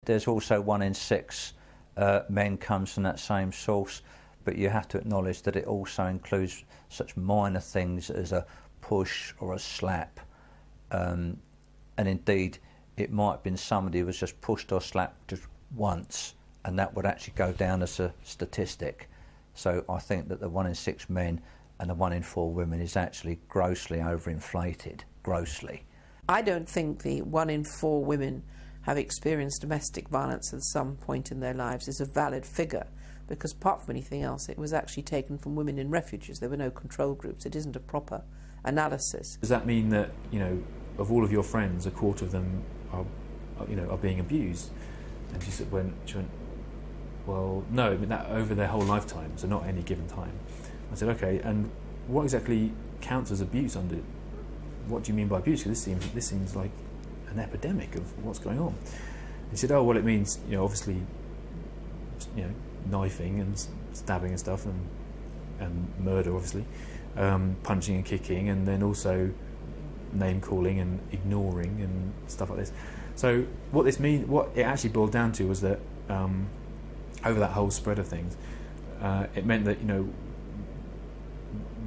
There's also 1 in 6 men comes from that same source, but you have to acknowledge that it also includes such minor things as a push or a slap, and indeed it might have been somebody who was just pushed or slapped just once, and that would actually go down as a statistic. So I think that the 1 in 6 men and the 1 in 4 women is actually grossly overinflated, grossly. I don't think the 1 in 4 women have experienced domestic violence at some point in their lives is a valid figure, because apart from anything else, it was actually taken from women in refuges. There were no control groups. It isn't a proper analysis. Does that mean that, you know, of all of your friends, a quarter of them are being abused? And she went, well, no, I mean, that over their whole lifetime, so not any given time. I said, okay, and what exactly counts as abuse under? What do you mean by abuse? Because this seems like an epidemic of what's going on. And he said, oh, well, it means, you know, obviously, you know, knifing and stabbing and stuff, and murder, obviously, punching and kicking, and then also name calling and ignoring and stuff like this. So what it actually boiled down to was that over that whole spread of things, it meant that, you know,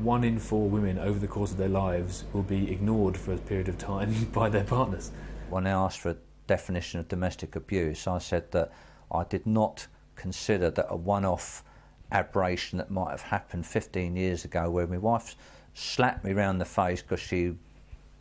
1 in 4 women over the course of their lives will be ignored for a period of time by their partners. When I asked for a definition of domestic abuse, I said that I did not consider that a one-off aberration that might have happened 15 years ago, where my wife slapped me round the face because she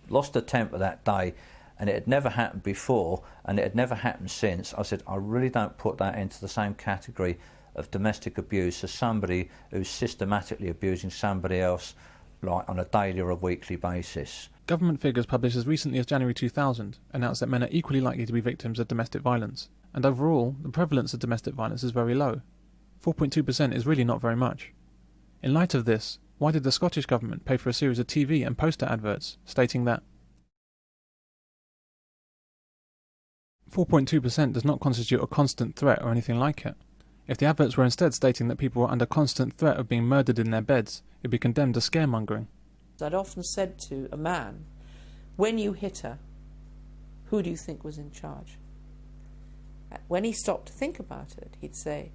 lost her temper that day, and it had never happened before and it had never happened since. I said, I really don't put that into the same category of domestic abuse as somebody who's systematically abusing somebody else, like on a daily or a weekly basis. Government figures published as recently as January 2000 announced that men are equally likely to be victims of domestic violence, and overall the prevalence of domestic violence is very low. 4.2% is really not very much. In light of this, why did the Scottish Government pay for a series of TV and poster adverts stating that 4.2% does not constitute a constant threat or anything like it? If the adverts were instead stating that people were under constant threat of being murdered in their beds, it would be condemned as scaremongering. I'd often said to a man, when you hit her, who do you think was in charge? When he stopped to think about it, he'd say,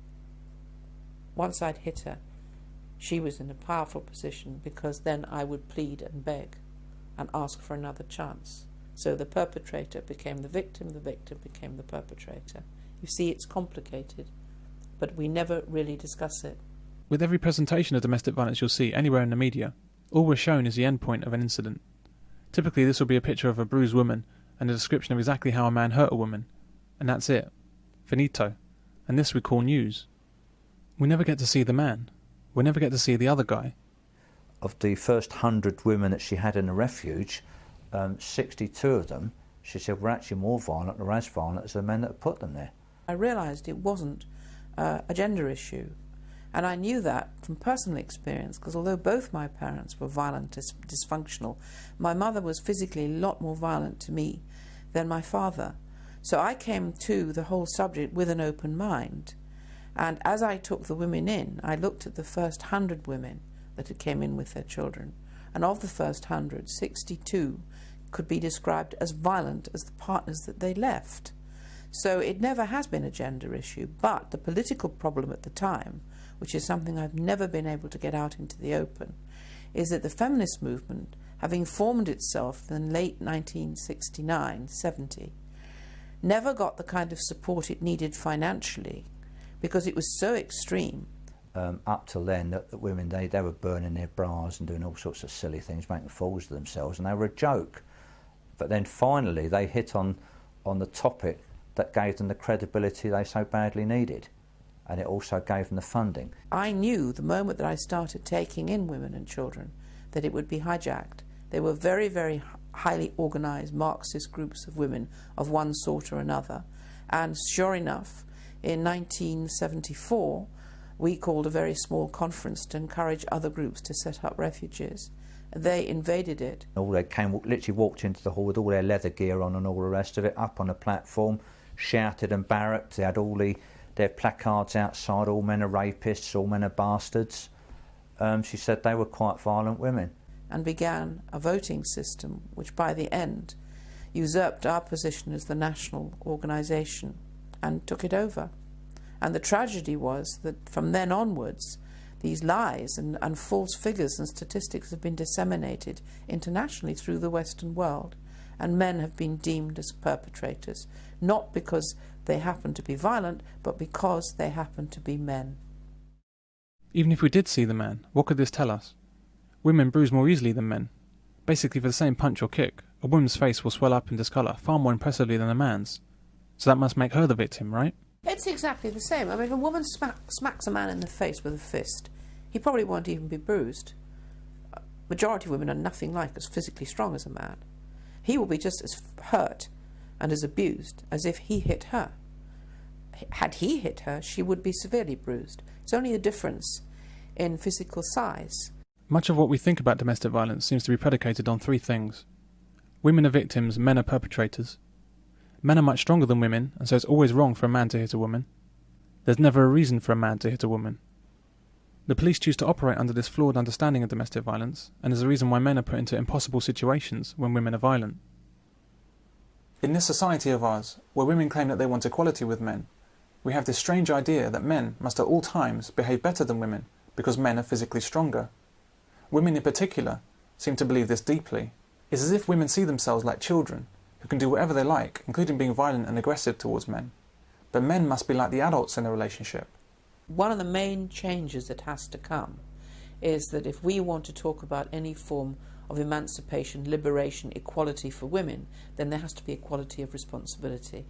once I'd hit her, she was in a powerful position, because then I would plead and beg and ask for another chance. So the perpetrator became the victim became the perpetrator. You see, it's complicated, but we never really discuss it. With every presentation of domestic violence you'll see anywhere in the media, all we're shown is the end point of an incident. Typically this will be a picture of a bruised woman and a description of exactly how a man hurt a woman, and that's it. Finito. And this we call news. We never get to see the man. We never get to see the other guy. Of the first 100 women that she had in the refuge, 62 of them, she said, were actually more violent or as violent as the men that had put them there. I realised it wasn't a gender issue, and I knew that from personal experience, because although both my parents were violent, dysfunctional, my mother was physically a lot more violent to me than my father. So I came to the whole subject with an open mind, and as I took the women in, I looked at the first 100 women that had came in with their children, and of the first 100, 62 could be described as violent as the partners that they left. So it never has been a gender issue, but the political problem at the time, which is something I've never been able to get out into the open, is that the feminist movement, having formed itself in late 1969-70, never got the kind of support it needed financially, because it was so extreme. Up till then, the women, they were burning their bras and doing all sorts of silly things, making fools of themselves, and they were a joke. But then finally they hit on the topic that gave them the credibility they so badly needed, and it also gave them the funding. I knew the moment that I started taking in women and children that it would be hijacked. They were very, very highly organised Marxist groups of women of one sort or another, and sure enough, in 1974 we called a very small conference to encourage other groups to set up refuges. They invaded it. They came, literally walked into the hall with all their leather gear on and all the rest of it, up on a platform, shouted and barracked. They had all their placards outside, all men are rapists, all men are bastards. She said they were quite violent women. And began a voting system which by the end usurped our position as the national organisation and took it over. And the tragedy was that from then onwards, these lies and false figures and statistics have been disseminated internationally through the Western world, and men have been deemed as perpetrators, not because they happen to be violent, but because they happen to be men. Even if we did see the man, what could this tell us? Women bruise more easily than men. Basically, for the same punch or kick, a woman's face will swell up and discolour far more impressively than a man's. So that must make her the victim, right? It's exactly the same. I mean, if a woman smacks a man in the face with a fist, he probably won't even be bruised. Majority of women are nothing like as physically strong as a man. He will be just as hurt and as abused as if he hit her. Had he hit her, she would be severely bruised. It's only a difference in physical size. Much of what we think about domestic violence seems to be predicated on three things. Women are victims, men are perpetrators. Men are much stronger than women, and so it's always wrong for a man to hit a woman. There's never a reason for a man to hit a woman. The police choose to operate under this flawed understanding of domestic violence, and is the reason why men are put into impossible situations when women are violent. In this society of ours, where women claim that they want equality with men, we have this strange idea that men must at all times behave better than women because men are physically stronger. Women in particular seem to believe this deeply. It's as if women see themselves like children, who can do whatever they like, including being violent and aggressive towards men. But men must be like the adults in a relationship. One of the main changes that has to come is that if we want to talk about any form of emancipation, liberation, equality for women, then there has to be equality of responsibility.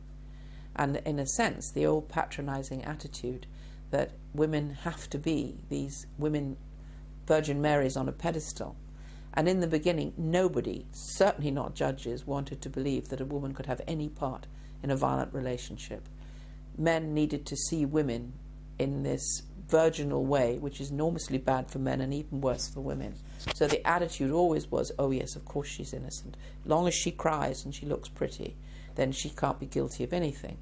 And in a sense, the old patronising attitude that women have to be these women Virgin Marys on a pedestal. And in the beginning, nobody, certainly not judges, wanted to believe that a woman could have any part in a violent relationship. Men needed to see women in this virginal way, which is enormously bad for men and even worse for women. So the attitude always was, oh yes, of course she's innocent. As long as she cries and she looks pretty, then she can't be guilty of anything.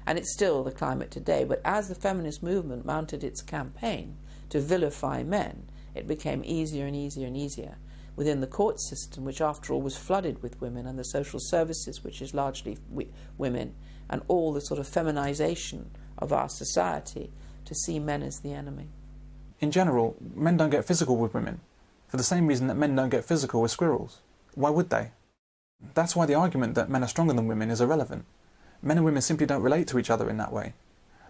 And it's still the climate today. But as the feminist movement mounted its campaign to vilify men, it became easier and easier and easier within the court system, which after all was flooded with women, and the social services, which is largely women, and all the sort of feminization of our society, to see men as the enemy. In general, men don't get physical with women, for the same reason that men don't get physical with squirrels. Why would they? That's why the argument that men are stronger than women is irrelevant. Men and women simply don't relate to each other in that way.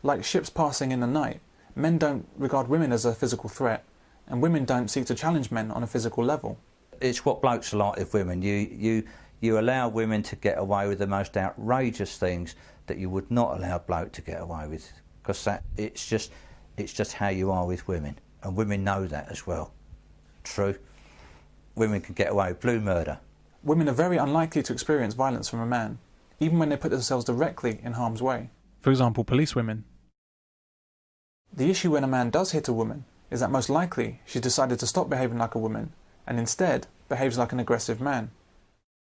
Like ships passing in the night, men don't regard women as a physical threat, and women don't seek to challenge men on a physical level. It's what blokes are like with women. You allow women to get away with the most outrageous things that you would not allow a bloke to get away with, because it's just how you are with women, and women know that as well. True. Women can get away with blue murder. Women are very unlikely to experience violence from a man, even when they put themselves directly in harm's way. For example, police women. The issue when a man does hit a woman is that most likely she's decided to stop behaving like a woman and instead behaves like an aggressive man.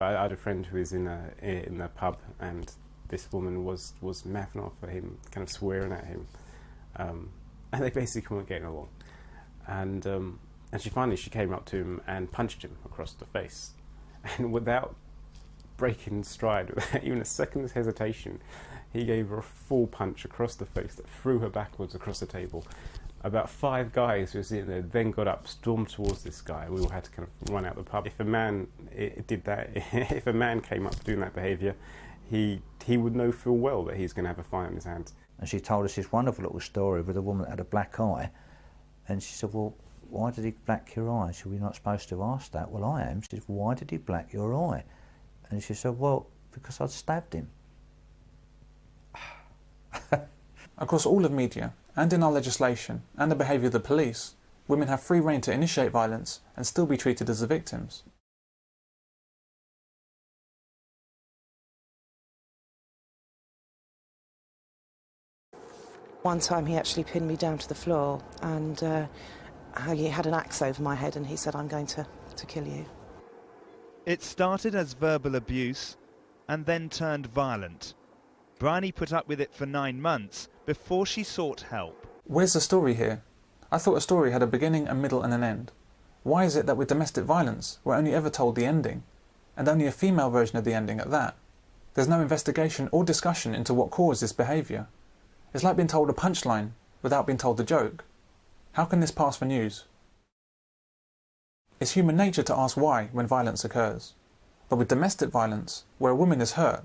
I had a friend who was in a pub, and this woman was mouthing off at him, kind of swearing at him, and they basically weren't getting along. And she came up to him and punched him across the face, and without breaking stride, without even a second's hesitation, he gave her a full punch across the face that threw her backwards across the table. About 5 guys who were sitting there then got up, stormed towards this guy. We all had to kind of run out the pub. If a man did that, if a man came up doing that behaviour, he would know full well that he's going to have a fight on his hands. And she told us this wonderful little story with a woman that had a black eye, and she said, well, why did he black your eye? She said, we're not supposed to ask that. Well, I am. She said, why did he black your eye? And she said, well, because I'd stabbed him. Across all of media, and in our legislation, and the behaviour of the police, women have free rein to initiate violence and still be treated as the victims. One time he actually pinned me down to the floor, and he had an axe over my head, and he said, I'm going to kill you. It started as verbal abuse and then turned violent. Bryony put up with it for 9 months before she sought help. Where's the story here? I thought a story had a beginning, a middle and an end. Why is it that with domestic violence we're only ever told the ending, and only a female version of the ending at that? There's no investigation or discussion into what caused this behaviour. It's like being told a punchline without being told the joke. How can this pass for news? It's human nature to ask why when violence occurs. But with domestic violence, where a woman is hurt,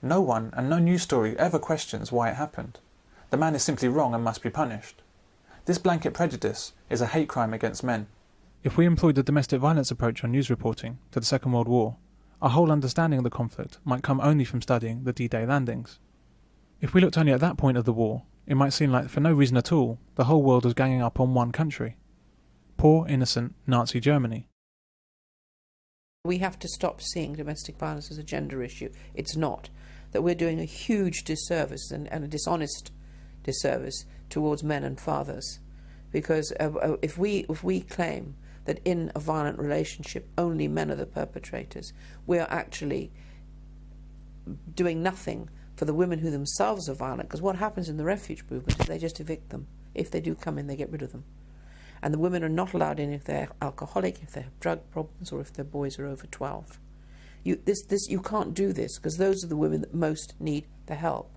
no one and no news story ever questions why it happened. The man is simply wrong and must be punished. This blanket prejudice is a hate crime against men. If we employed the domestic violence approach on news reporting to the Second World War, our whole understanding of the conflict might come only from studying the D-Day landings. If we looked only at that point of the war, it might seem like for no reason at all, the whole world was ganging up on one country. Poor, innocent Nazi Germany. We have to stop seeing domestic violence as a gender issue. It's not. That we're doing a huge disservice and a dishonest disservice towards men and fathers. Because if we claim that in a violent relationship only men are the perpetrators, we are actually doing nothing for the women who themselves are violent. Because what happens in the refuge movement is they just evict them. If they do come in, they get rid of them. And the women are not allowed in if they're alcoholic, if they have drug problems, or if their boys are over 12. You can't do this, because those are the women that most need the help.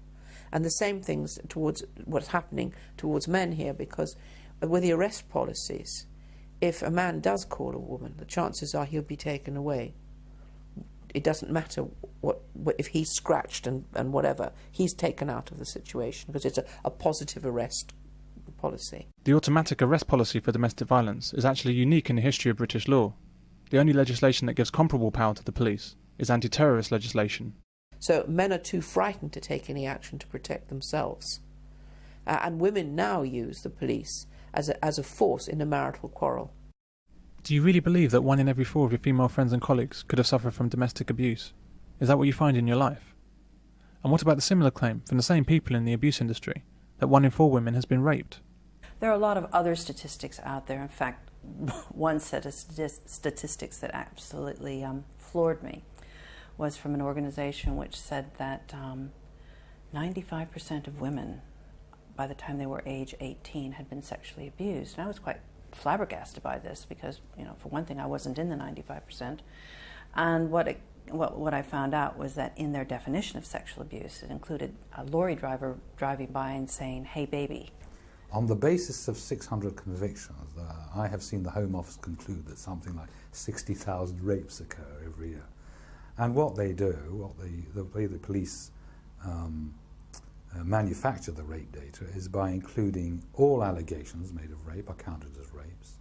And the same things towards what's happening towards men here, because with the arrest policies, if a man does call a woman, the chances are he'll be taken away. It doesn't matter what if he's scratched and whatever, he's taken out of the situation, because it's a positive arrest policy. The automatic arrest policy for domestic violence is actually unique in the history of British law. The only legislation that gives comparable power to the police is anti-terrorist legislation. So men are too frightened to take any action to protect themselves. And women now use the police as a force in a marital quarrel. Do you really believe that 1 in every 4 of your female friends and colleagues could have suffered from domestic abuse? Is that what you find in your life? And what about the similar claim from the same people in the abuse industry, that 1 in 4 women has been raped? There are a lot of other statistics out there. In fact, one set of statistics that absolutely floored me was from an organization which said that 95% of women, by the time they were age 18, had been sexually abused. And I was quite flabbergasted by this because, for one thing, I wasn't in the 95%. And what I found out was that in their definition of sexual abuse, it included a lorry driver driving by and saying, "Hey, baby." On the basis of 600 convictions, I have seen the Home Office conclude that something like 60,000 rapes occur every year. And what they do, the way the police manufacture the rape data is by including all allegations made of rape are counted as rapes.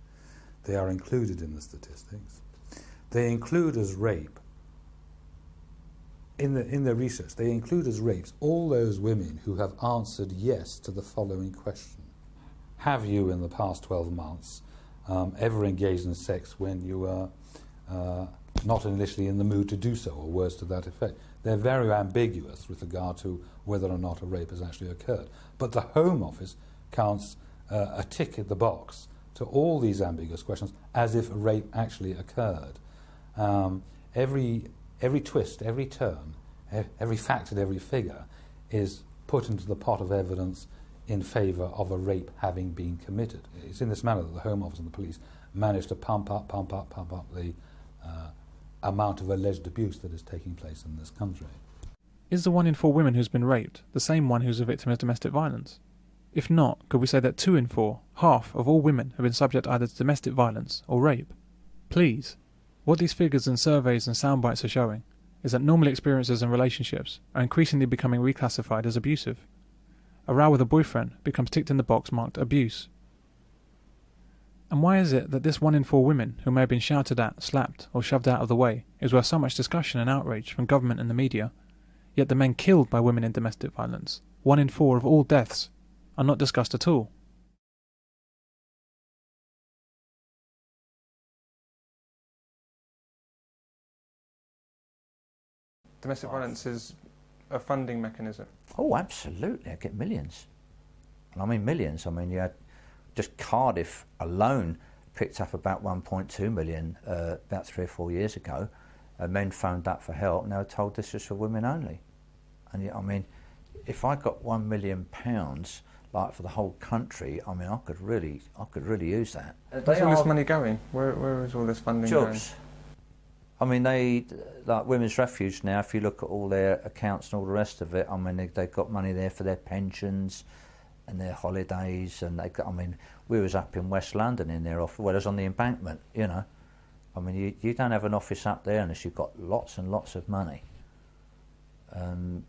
They are included in the statistics. They include as rape, in their research, they include as rapes all those women who have answered yes to the following question. Have you, in the past 12 months, ever engaged in sex when you were not initially in the mood to do so, or words to that effect? They're very ambiguous with regard to whether or not a rape has actually occurred. But the Home Office counts a tick in the box to all these ambiguous questions as if a rape actually occurred. Every twist, every turn, every fact and every figure is put into the pot of evidence in favour of a rape having been committed. It's in this manner that the Home Office and the police manage to pump up the amount of alleged abuse that is taking place in this country. Is the 1 in 4 women who's been raped the same one who's a victim of domestic violence? If not, could we say that 2 in 4, half of all women, have been subject either to domestic violence or rape? Please. What these figures and surveys and sound bites are showing is that normal experiences and relationships are increasingly becoming reclassified as abusive. A row with a boyfriend becomes ticked in the box marked abuse. And why is it that this 1 in 4 women who may have been shouted at, slapped or shoved out of the way is worth so much discussion and outrage from government and the media, yet the men killed by women in domestic violence, 1 in 4 of all deaths, are not discussed at all? Domestic violence is a funding mechanism. Oh, absolutely. I get millions. And I mean millions. I mean, you had just Cardiff alone picked up about 1.2 million about 3 or 4 years ago. Men phoned up for help and they were told this was for women only. And I mean, if I got £1 million like for the whole country, I mean, I could really use that. Where's all this money going? Where is all this funding going? Jobs. I mean, like Women's Refuge now, if you look at all their accounts and all the rest of it, I mean, they've got money there for their pensions and their holidays, and I mean, we was up in West London in their office, well, it was on the Embankment, you know. I mean, you don't have an office up there unless you've got lots and lots of money.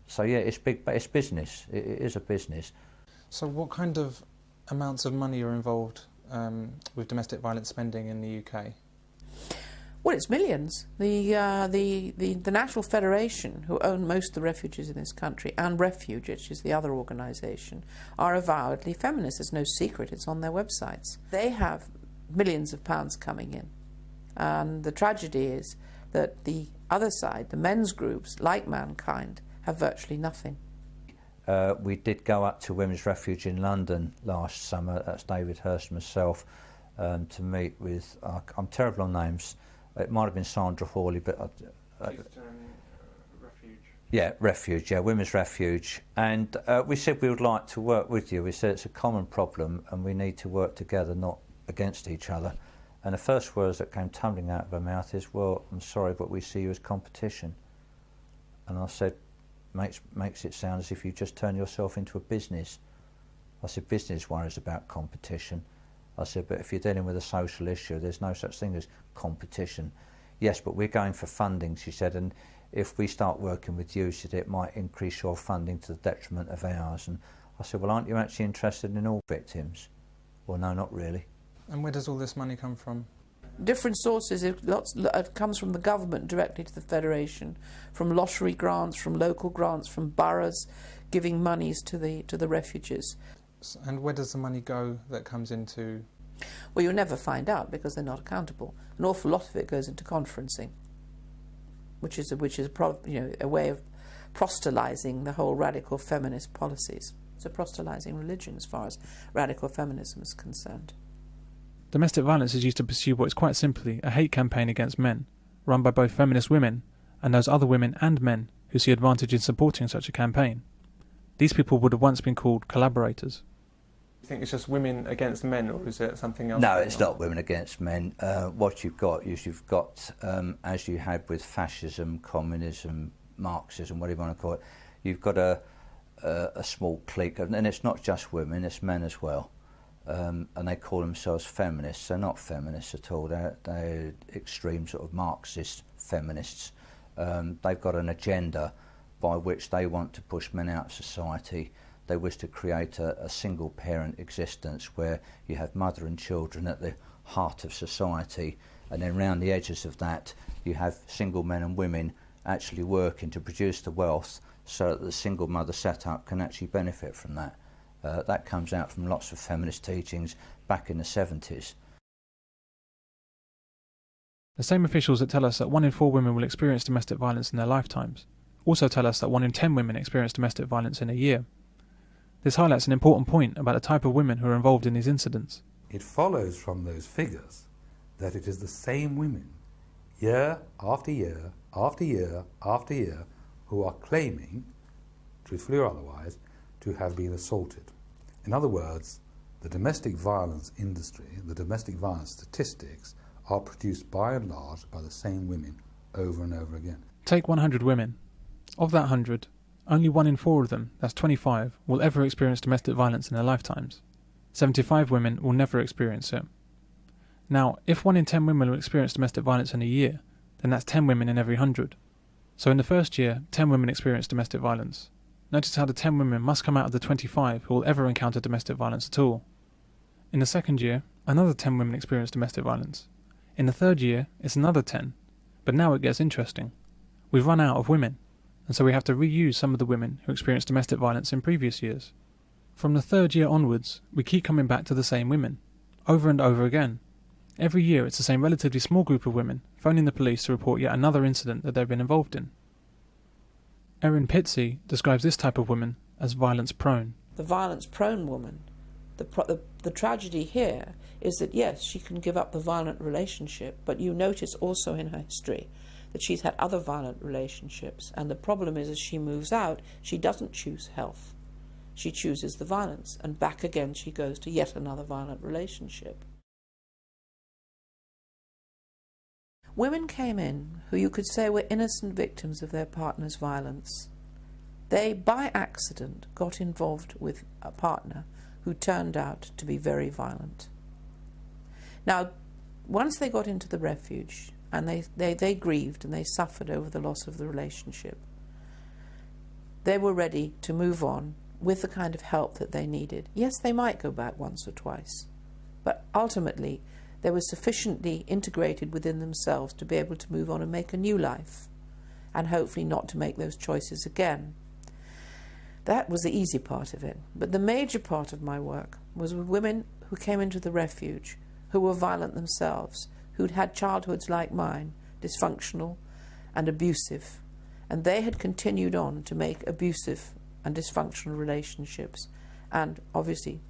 So yeah, it's big, but it's business. It is a business. So what kind of amounts of money are involved with domestic violence spending in the UK? Well, it's millions. The National Federation, who own most of the refuges in this country, and Refuge, which is the other organisation, are avowedly feminist. It's no secret. It's on their websites. They have millions of pounds coming in. And the tragedy is that the other side, the men's groups, like Mankind, have virtually nothing. We did go up to Women's Refuge in London last summer, that's David Hurst and myself, to meet with, I'm terrible on names, it might have been Sandra Hawley, but... Refuge. Yeah, Refuge, yeah, Women's Refuge. And we said we would like to work with you. We said it's a common problem and we need to work together, not against each other. And the first words that came tumbling out of her mouth is, well, I'm sorry, but we see you as competition. And I said, makes it sound as if you just turn yourself into a business. I said, business worries about competition. I said, but if you're dealing with a social issue, there's no such thing as competition. Yes, but we're going for funding, she said, and if we start working with you, she said, it might increase your funding to the detriment of ours. And I said, well, aren't you actually interested in all victims? Well, no, not really. And where does all this money come from? Different sources. It comes from the government directly to the Federation, from lottery grants, from local grants, from boroughs giving monies to the refuges. And where does the money go that comes into... Well, you'll never find out because they're not accountable. An awful lot of it goes into conferencing, which is a way of proselytising the whole radical feminist policies. It's a proselytising religion as far as radical feminism is concerned. Domestic violence is used to pursue what is quite simply a hate campaign against men, run by both feminist women and those other women and men who see advantage in supporting such a campaign. These people would have once been called collaborators. Do you think it's just women against men, or is it something else? No, it's not women against men. What you've got is as you had with fascism, communism, Marxism, whatever you want to call it, you've got a small clique, and it's not just women, it's men as well. And they call themselves feminists. They're not feminists at all. They're extreme sort of Marxist feminists. They've got an agenda by which they want to push men out of society. They wish to create a single parent existence where you have mother and children at the heart of society, and then round the edges of that you have single men and women actually working to produce the wealth so that the single mother setup can actually benefit from that. That comes out from lots of feminist teachings back in the 70s. The same officials that tell us that 1 in 4 women will experience domestic violence in their lifetimes also tell us that 1 in 10 women experience domestic violence in a year. This highlights an important point about the type of women who are involved in these incidents. It follows from those figures that it is the same women, year after year after year after year, who are claiming, truthfully or otherwise, to have been assaulted. In other words, the domestic violence industry, the domestic violence statistics, are produced by and large by the same women over and over again. Take 100 women. Of that 100, only 1 in 4 of them, that's 25, will ever experience domestic violence in their lifetimes. 75 women will never experience it. Now, if 1 in 10 women will experience domestic violence in a year, then that's 10 women in every 100. So in the first year, 10 women experience domestic violence. Notice how the 10 women must come out of the 25 who will ever encounter domestic violence at all. In the second year, another 10 women experience domestic violence. In the third year, it's another 10. But now it gets interesting. We've run out of women, and so we have to reuse some of the women who experienced domestic violence in previous years. From the third year onwards, we keep coming back to the same women, over and over again. Every year it's the same relatively small group of women phoning the police to report yet another incident that they've been involved in. Erin Pitsey describes this type of woman as violence-prone. The violence-prone woman, the tragedy here is that, yes, she can give up the violent relationship, but you notice also in her history that she's had other violent relationships, and the problem is as she moves out, she doesn't choose health. She chooses the violence, and back again she goes to yet another violent relationship. Women came in who you could say were innocent victims of their partner's violence. They, by accident, got involved with a partner who turned out to be very violent. Now, once they got into the refuge, and they grieved and they suffered over the loss of the relationship, they were ready to move on with the kind of help that they needed. Yes, they might go back once or twice, but ultimately they were sufficiently integrated within themselves to be able to move on and make a new life, and hopefully not to make those choices again. That was the easy part of it. But the major part of my work was with women who came into the refuge, who were violent themselves, who'd had childhoods like mine, dysfunctional and abusive, and they had continued on to make abusive and dysfunctional relationships, and obviously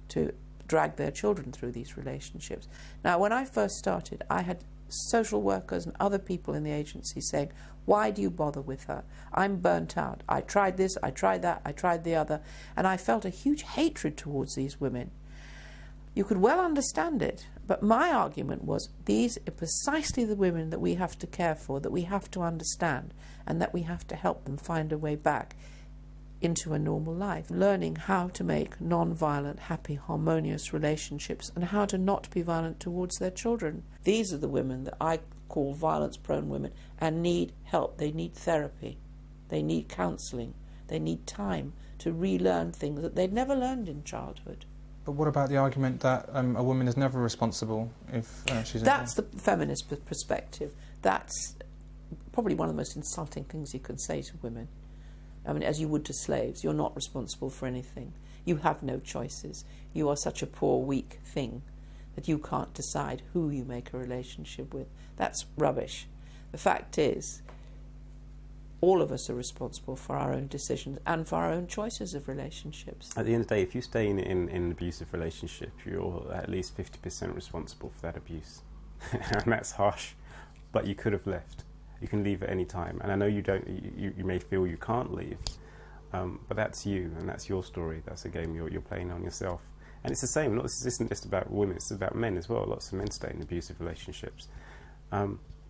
to drag their children through these relationships. Now, when I first started, I had social workers and other people in the agency saying, "Why do you bother with her? I'm burnt out. I tried this, I tried that, I tried the other." And I felt a huge hatred towards these women. You could well understand it, but my argument was these are precisely the women that we have to care for, that we have to understand, and that we have to help them find a way back into a normal life, learning how to make non-violent, happy, harmonious relationships and how to not be violent towards their children. These are the women that I call violence-prone women and need help. They need therapy. They need counselling. They need time to relearn things that they'd never learned in childhood. But what about the argument that a woman is never responsible if she's... That's the feminist perspective. That's probably one of the most insulting things you can say to women. I mean, as you would to slaves. You're not responsible for anything. You have no choices. You are such a poor, weak thing that you can't decide who you make a relationship with. That's rubbish. The fact is, all of us are responsible for our own decisions and for our own choices of relationships. At the end of the day, if you stay in an abusive relationship, you're at least 50% responsible for that abuse. And that's harsh, but you could have left. You can leave at any time. And I know you may feel you can't leave, but that's you, and that's your story. That's a game you're playing on yourself. And it's the same. This isn't just about women, it's about men as well. Lots of men stay in abusive relationships.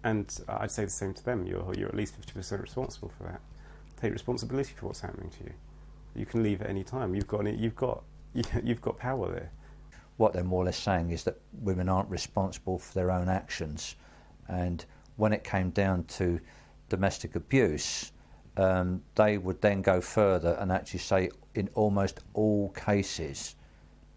And I'd say the same to them. You're at least 50% responsible for that. Take responsibility for what's happening to you. You can leave at any time. You've got power there. What they're more or less saying is that women aren't responsible for their own actions, and when it came down to domestic abuse, they would then go further and actually say in almost all cases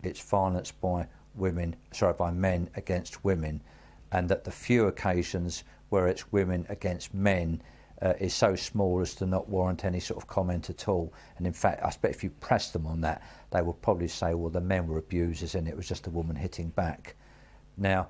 it's violence by men against women, and that the few occasions where it's women against men is so small as to not warrant any sort of comment at all. And in fact, I expect if you press them on that, they will probably say, well, the men were abusers and it was just a woman hitting back. Now,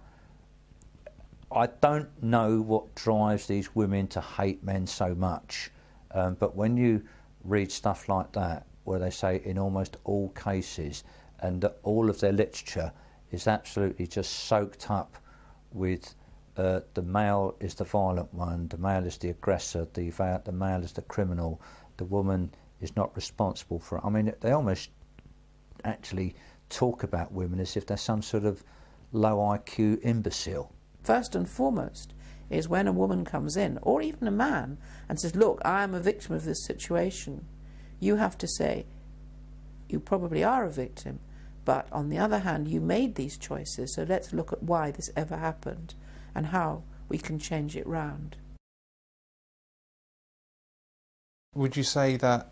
I don't know what drives these women to hate men so much, but when you read stuff like that, where they say in almost all cases, and that all of their literature is absolutely just soaked up with the male is the violent one, the male is the aggressor, the male is the criminal, the woman is not responsible for it. I mean, they almost actually talk about women as if they're some sort of low IQ imbecile. First and foremost is when a woman comes in, or even a man, and says, look, I am a victim of this situation, you have to say, you probably are a victim, but on the other hand, you made these choices, so let's look at why this ever happened and how we can change it round. Would you say that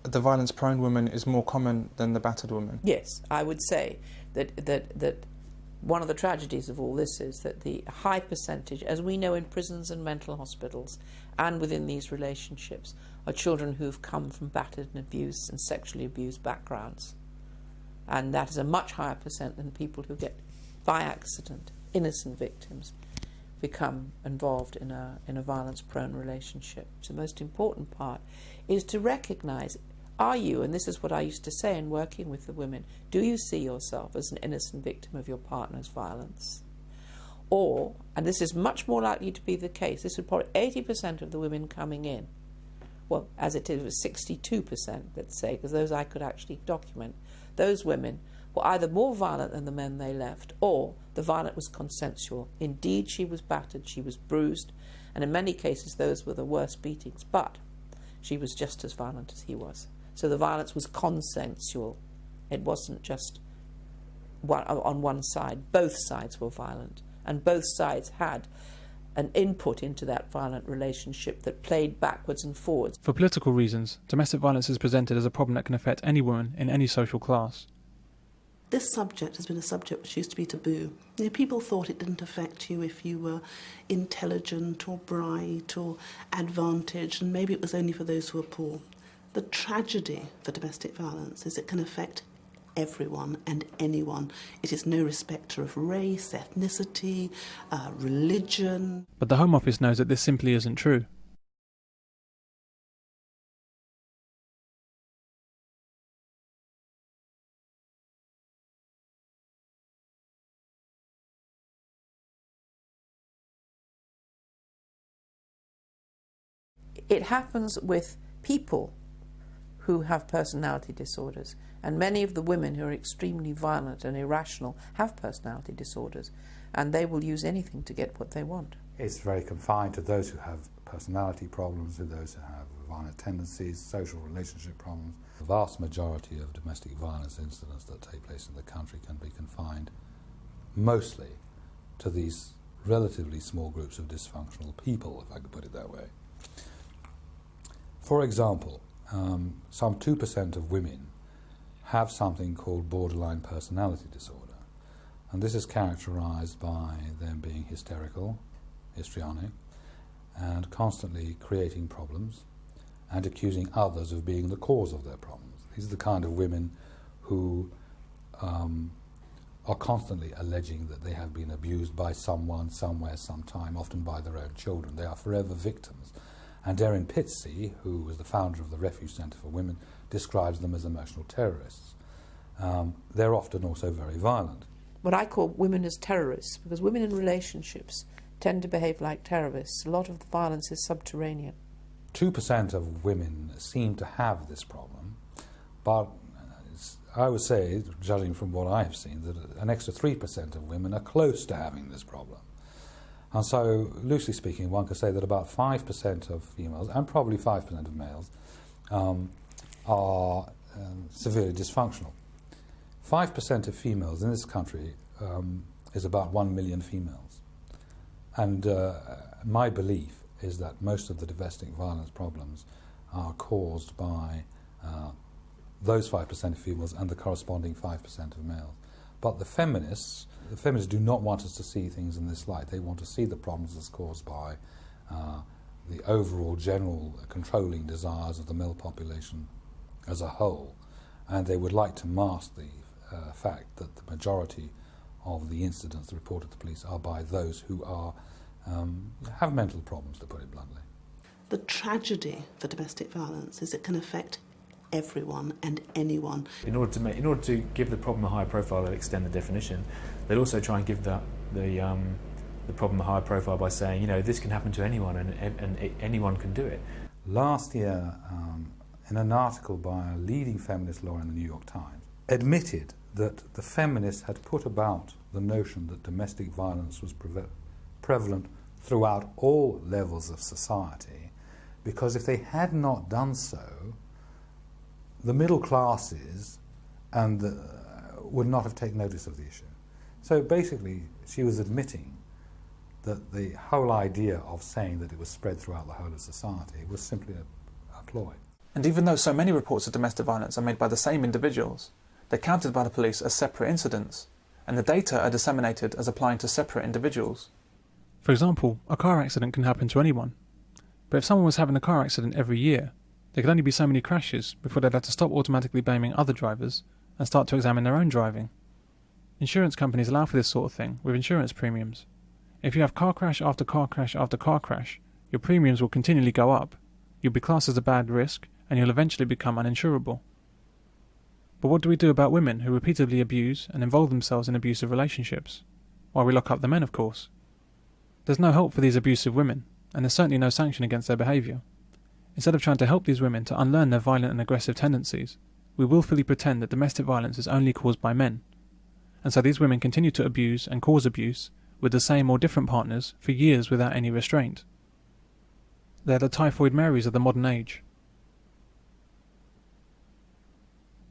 the violence-prone woman is more common than the battered woman? Yes, I would say that one of the tragedies of all this is that the high percentage, as we know in prisons and mental hospitals and within these relationships, are children who've come from battered and abused and sexually abused backgrounds. And that is a much higher percent than people who get, by accident, innocent victims, become involved in a violence-prone relationship. So the most important part is to recognise, are you, and this is what I used to say in working with the women, do you see yourself as an innocent victim of your partner's violence? Or, and this is much more likely to be the case, this would probably 80% of the women coming in, well, as it is, 62%, let's say, because those I could actually document, those women were either more violent than the men they left, or the violence was consensual. Indeed, she was battered, she was bruised, and in many cases those were the worst beatings, but she was just as violent as he was. So the violence was consensual. It wasn't just on one side. Both sides were violent, and both sides had an input into that violent relationship that played backwards and forwards. For political reasons, domestic violence is presented as a problem that can affect any woman in any social class. This subject has been a subject which used to be taboo. You know, people thought it didn't affect you if you were intelligent or bright or advantaged, and maybe it was only for those who were poor. The tragedy for domestic violence is it can affect everyone and anyone. It is no respecter of race, ethnicity, religion. But the Home Office knows that this simply isn't true. It happens with people who have personality disorders, and many of the women who are extremely violent and irrational have personality disorders, and they will use anything to get what they want. It's very confined to those who have personality problems, to those who have violent tendencies, social relationship problems. The vast majority of domestic violence incidents that take place in the country can be confined mostly to these relatively small groups of dysfunctional people, if I could put it that way. For example, some 2% of women have something called borderline personality disorder, and this is characterized by them being hysterical, histrionic, and constantly creating problems and accusing others of being the cause of their problems. These are the kind of women who are constantly alleging that they have been abused by someone, somewhere, sometime, often by their own children. They are forever victims. And Erin Pitsey, who was the founder of the Refuge Centre for Women, describes them as emotional terrorists. They're often also very violent. What I call women as terrorists, because women in relationships tend to behave like terrorists. A lot of the violence is subterranean. 2% of women seem to have this problem, but I would say, judging from what I have seen, that an extra 3% of women are close to having this problem. And so, loosely speaking, one could say that about 5% of females, and probably 5% of males, are severely dysfunctional. 5% of females in this country is about 1 million females. And my belief is that most of the domestic violence problems are caused by those 5% of females and the corresponding 5% of males. But the feminists do not want us to see things in this light. They want to see the problems as caused by the overall general controlling desires of the male population as a whole. And they would like to mask the fact that the majority of the incidents reported to police are by those who are have mental problems, to put it bluntly. The tragedy for domestic violence is it can affect everyone and anyone. In order to give the problem a higher profile, they'll extend the definition. They'll also try and give the problem a higher profile by saying, you know, this can happen to anyone and anyone can do it. Last year, in an article by a leading feminist lawyer in the New York Times, admitted that the feminists had put about the notion that domestic violence was prevalent throughout all levels of society, because if they had not done so, the middle classes would not have taken notice of the issue. So basically, she was admitting that the whole idea of saying that it was spread throughout the whole of society was simply a ploy. And even though so many reports of domestic violence are made by the same individuals, they're counted by the police as separate incidents, and the data are disseminated as applying to separate individuals. For example, a car accident can happen to anyone. But if someone was having a car accident every year, there could only be so many crashes before they'd have to stop automatically blaming other drivers and start to examine their own driving. Insurance companies allow for this sort of thing with insurance premiums. If you have car crash after car crash after car crash, your premiums will continually go up, you'll be classed as a bad risk, and you'll eventually become uninsurable. But what do we do about women who repeatedly abuse and involve themselves in abusive relationships? Why, we lock up the men, of course. There's no help for these abusive women, and there's certainly no sanction against their behaviour. Instead of trying to help these women to unlearn their violent and aggressive tendencies, we willfully pretend that domestic violence is only caused by men, and so these women continue to abuse and cause abuse with the same or different partners for years without any restraint. They're the typhoid Marys of the modern age.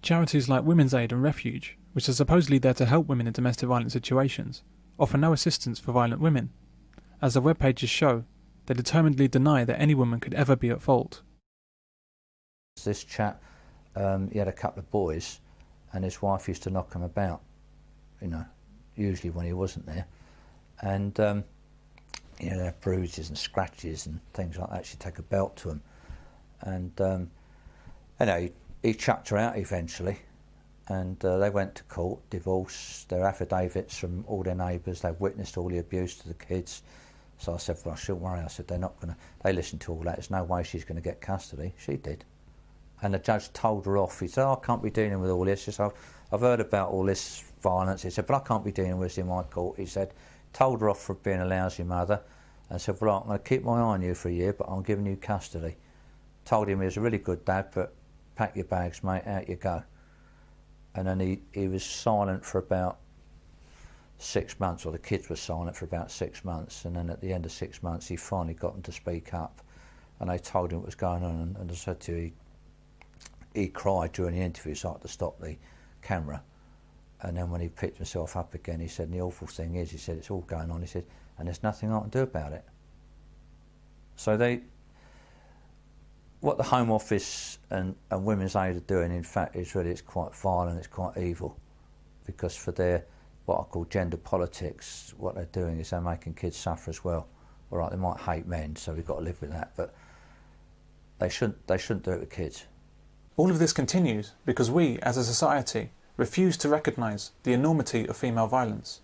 Charities like Women's Aid and Refuge, which are supposedly there to help women in domestic violence situations, offer no assistance for violent women. As the web pages show, they determinedly deny that any woman could ever be at fault. This chap, he had a couple of boys, and his wife used to knock him about, you know, usually when he wasn't there. And, you know, they have bruises and scratches and things like that. She'd take a belt to him. And, you know, he chucked her out eventually. And they went to court, divorce, their affidavits from all their neighbours. They've witnessed all the abuse to the kids. So I said, well, I shouldn't worry. I said, they're not going to, they listened to all that. There's no way she's going to get custody. She did. And the judge told her off. He said, oh, I can't be dealing with all this. He said, I've heard about all this violence. He said, but I can't be dealing with this in my court. He said, told her off for being a lousy mother. And said, well, I'm going to keep my eye on you for a year, but I'm giving you custody. Told him he was a really good dad, but pack your bags, mate, out you go. And then he was silent for about 6 months, or the kids were silent for about 6 months, and then at the end of 6 months he finally got them to speak up, and they told him what was going on, and as I said to you, he cried during the interview, so I had to stop the camera. And then when he picked himself up again, he said, and the awful thing is, he said, it's all going on, he said, and there's nothing I can do about it. So what the Home Office and Women's Aid are doing, in fact, is really, it's quite violent, it's quite evil, because for their what I call gender politics, what they're doing is they're making kids suffer as well. All right, they might hate men, so we've got to live with that, but they shouldn't do it with kids. All of this continues because we, as a society, refuse to recognise the enormity of female violence.